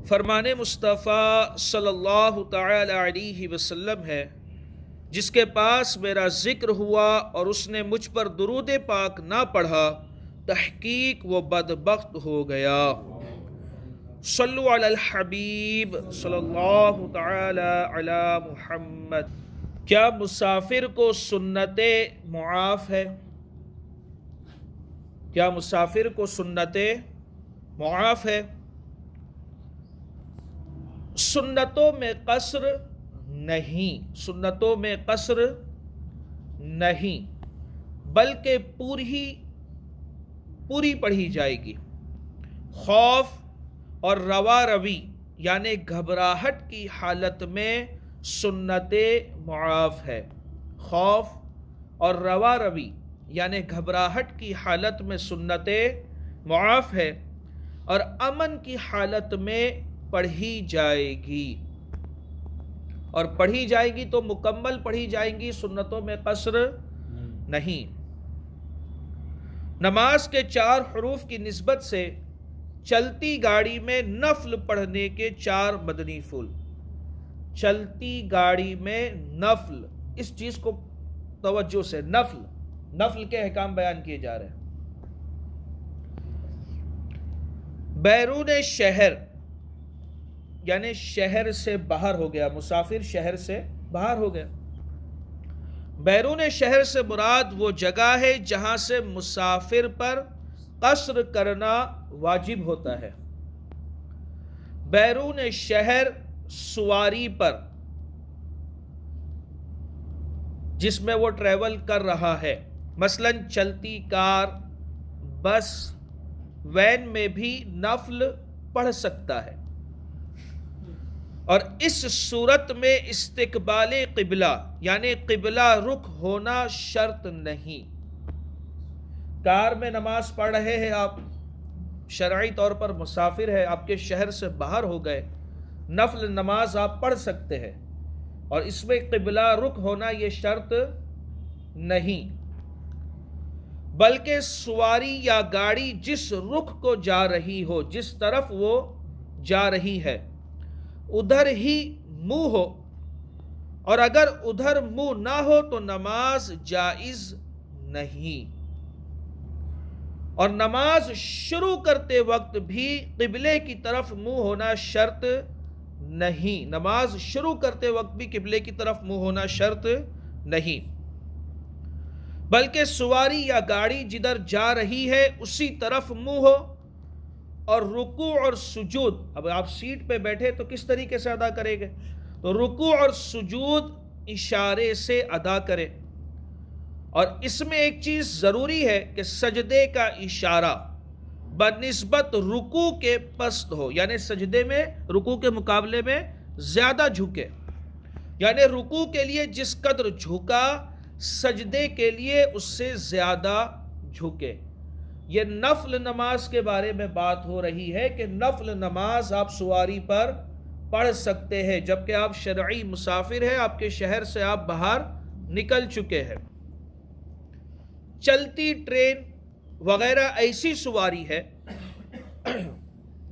فرمان مصطفیٰ صلی اللہ تعالی علیہ وسلم ہے، جس کے پاس میرا ذکر ہوا اور اس نے مجھ پر درود پاک نہ پڑھا، تحقیق وہ بدبخت ہو گیا۔ صلو علی الحبیب صلی اللہ تعالی علی محمد۔ کیا مسافر کو سنت معاف ہے؟ کیا مسافر کو سنت معاف ہے؟ سنتوں میں قصر نہیں، سنتوں میں قصر نہیں، بلکہ پوری پڑھی جائے گی۔ خوف اور روا روی یعنی گھبراہٹ کی حالت میں سنت معاف ہے۔ خوف اور روا روی یعنی گھبراہٹ کی حالت میں سنت معاف ہے، اور امن کی حالت میں پڑھی جائے گی، اور پڑھی جائے گی تو مکمل پڑھی جائیں گی، سنتوں میں قصر نہیں۔ نماز کے 4 حروف کی نسبت سے چلتی گاڑی میں نفل پڑھنے کے 4 مدنی پھول۔ چلتی گاڑی میں نفل، اس چیز کو توجہ سے، نفل کے احکام بیان کیے جا رہے ہیں۔ بیرون شہر یعنی شہر سے باہر ہو گیا، مسافر شہر سے باہر ہو گیا۔ بیرون شہر سے مراد وہ جگہ ہے جہاں سے مسافر پر قصر کرنا واجب ہوتا ہے۔ بیرون شہر سواری پر جس میں وہ ٹریول کر رہا ہے، مثلا چلتی کار، بس، وین میں بھی نفل پڑھ سکتا ہے، اور اس صورت میں استقبال قبلہ یعنی قبلہ رخ ہونا شرط نہیں۔ کار میں نماز پڑھ رہے ہیں آپ، شرعی طور پر مسافر ہے، آپ کے شہر سے باہر ہو گئے، نفل نماز آپ پڑھ سکتے ہیں، اور اس میں قبلہ رخ ہونا یہ شرط نہیں، بلکہ سواری یا گاڑی جس رخ کو جا رہی ہو، جس طرف وہ جا رہی ہے، ادھر ہی منہ ہو، اور اگر ادھر منہ نہ ہو تو نماز جائز نہیں۔ اور نماز شروع کرتے وقت بھی قبلے کی طرف منہ ہونا شرط نہیں، نماز شروع کرتے وقت بھی قبلے کی طرف منہ ہونا شرط نہیں، بلکہ سواری یا گاڑی جدھر جا رہی ہے اسی طرف منہ ہو، اور رکوع اور سجود، اب آپ سیٹ پہ بیٹھے تو کس طریقے سے ادا کریں گے، تو رکوع اور سجود اشارے سے ادا کرے، اور اس میں ایک چیز ضروری ہے کہ سجدے کا اشارہ بنسبت رکوع کے پست ہو، یعنی سجدے میں رکوع کے مقابلے میں زیادہ جھکے، یعنی رکوع کے لیے جس قدر جھکا سجدے کے لیے اس سے زیادہ جھکے۔ یہ نفل نماز کے بارے میں بات ہو رہی ہے کہ نفل نماز آپ سواری پر پڑھ سکتے ہیں جبکہ آپ شرعی مسافر ہیں، آپ کے شہر سے آپ باہر نکل چکے ہیں۔ چلتی ٹرین وغیرہ ایسی سواری ہے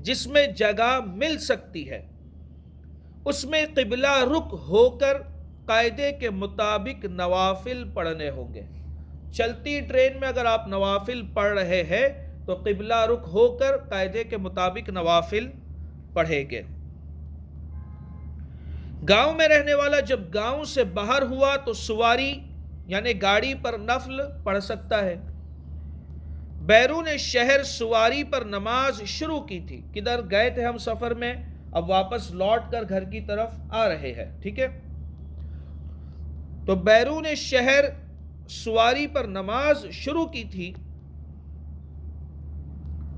جس میں جگہ مل سکتی ہے، اس میں قبلہ رخ ہو کر قاعدے کے مطابق نوافل پڑھنے ہوں گے۔ چلتی ٹرین میں اگر آپ نوافل پڑھ رہے ہیں تو قبلہ رخ ہو کر قاعدے کے مطابق نوافل پڑھیں گے۔ گاؤں میں رہنے والا جب گاؤں سے باہر ہوا تو سواری یعنی گاڑی پر نفل پڑھ سکتا ہے۔ بیرون شہر سواری پر نماز شروع کی تھی، کدھر گئے تھے ہم سفر میں، اب واپس لوٹ کر گھر کی طرف آ رہے ہیں، ٹھیک ہے، تو بیرون شہر سواری پر نماز شروع کی تھی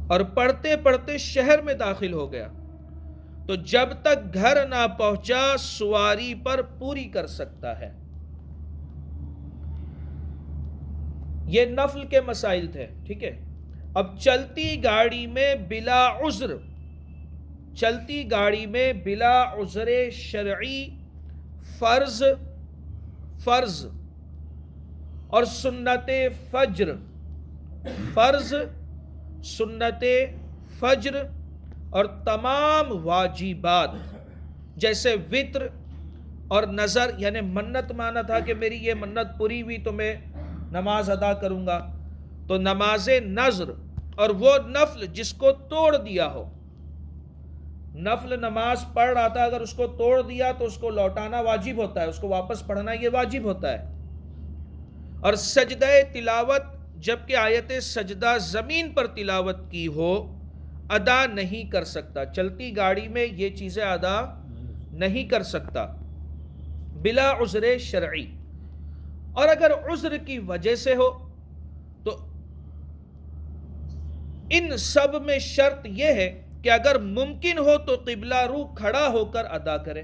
اور پڑھتے پڑھتے شہر میں داخل ہو گیا، تو جب تک گھر نہ پہنچا سواری پر پوری کر سکتا ہے۔ یہ نفل کے مسائل تھے، ٹھیک ہے۔ اب چلتی گاڑی میں بلا عذر، چلتی گاڑی میں بلا عذر شرعی فرض اور سنت فجر، فرض، سنت فجر اور تمام واجبات جیسے وطر اور نظر، یعنی منت مانا تھا کہ میری یہ منت پوری ہوئی تو میں نماز ادا کروں گا، تو نماز نظر اور وہ نفل جس کو توڑ دیا ہو، نفل نماز پڑھ رہا تھا اگر اس کو توڑ دیا تو اس کو لوٹانا واجب ہوتا ہے، اس کو واپس پڑھنا یہ واجب ہوتا ہے۔ اور سجدہ تلاوت، جبکہ آیت سجدہ زمین پر تلاوت کی ہو، ادا نہیں کر سکتا، چلتی گاڑی میں یہ چیزیں ادا نہیں کر سکتا بلا عذر شرعی۔ اور اگر عذر کی وجہ سے ہو تو ان سب میں شرط یہ ہے کہ اگر ممکن ہو تو قبلہ رو کھڑا ہو کر ادا کرے،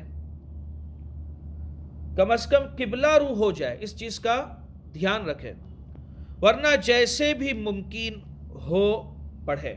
کم از کم قبلہ رو ہو جائے، اس چیز کا دھیان رکھے، ورنہ جیسے بھی ممکن ہو پڑھے۔